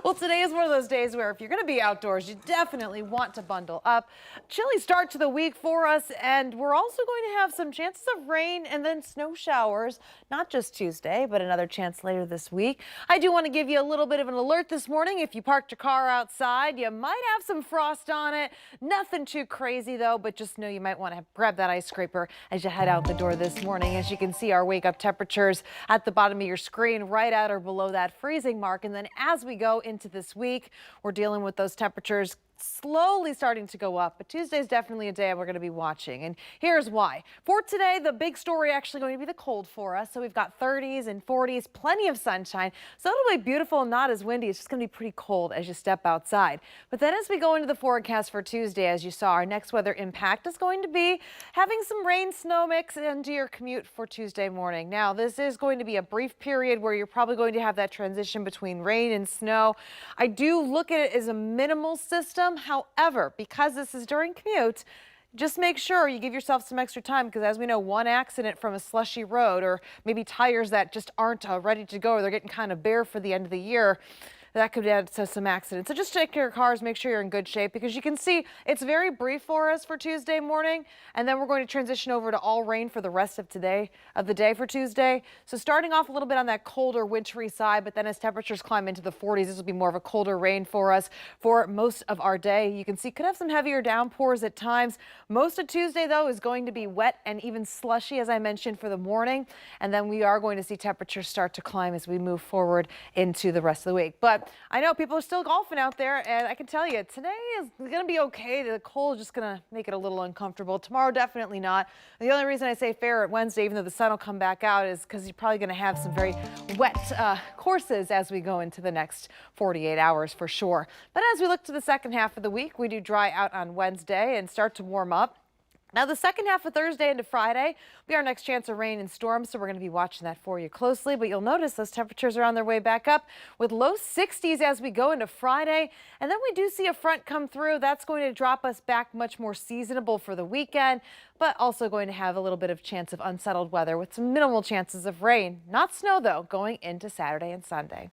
Well, today is one of those days where if you're going to be outdoors, you definitely want to bundle up. Chilly start to the week for us, and we're also going to have some chances of rain and then snow showers, not just Tuesday, but another chance later this week. I do want to give you a little bit of an alert this morning. If you parked your car outside, you might have some frost on it. Nothing too crazy though, but just know you might want to grab that ice scraper as you head out the door this morning. As you can see, our wake up temperatures at the bottom of your screen, right at or below that freezing mark. And then as we go into this week, we're dealing with those temperatures slowly starting to go up, but Tuesday is definitely a day we're going to be watching, and here's why. For today, the big story actually going to be the cold for us. So we've got 30s and 40s, plenty of sunshine, so it'll be beautiful and not as windy. It's just going to be pretty cold as you step outside. But then as we go into the forecast for Tuesday, as you saw, our next weather impact is going to be having some rain snow mix into your commute for Tuesday morning. Now, this is going to be a brief period where you're probably going to have that transition between rain and snow. I do look at it as a minimal system. However, because this is during commute, just make sure you give yourself some extra time, because as we know, one accident from a slushy road or maybe tires that just aren't ready to go, or they're getting kind of bare for the end of the year, that could add to some accidents. So just check your cars, make sure you're in good shape, because you can see it's very brief for us for Tuesday morning, and then we're going to transition over to all rain for the rest of the day for Tuesday. So starting off a little bit on that colder wintry side, but then as temperatures climb into the 40s, this will be more of a colder rain for us for most of our day. You can see could have some heavier downpours at times. Most of Tuesday though is going to be wet and even slushy, as I mentioned, for the morning, and then we are going to see temperatures start to climb as we move forward into the rest of the week. But I know people are still golfing out there, and I can tell you today is going to be okay. The cold is just going to make it a little uncomfortable. Tomorrow, definitely not. The only reason I say fair at Wednesday, even though the sun will come back out, is because you're probably going to have some very wet courses as we go into the next 48 hours for sure. But as we look to the second half of the week, we do dry out on Wednesday and start to warm up. Now, the second half of Thursday into Friday will be our next chance of rain and storms, so we're going to be watching that for you closely. But you'll notice those temperatures are on their way back up with low 60s as we go into Friday. And then we do see a front come through. That's going to drop us back much more seasonable for the weekend, but also going to have a little bit of chance of unsettled weather with some minimal chances of rain. Not snow, though, going into Saturday and Sunday.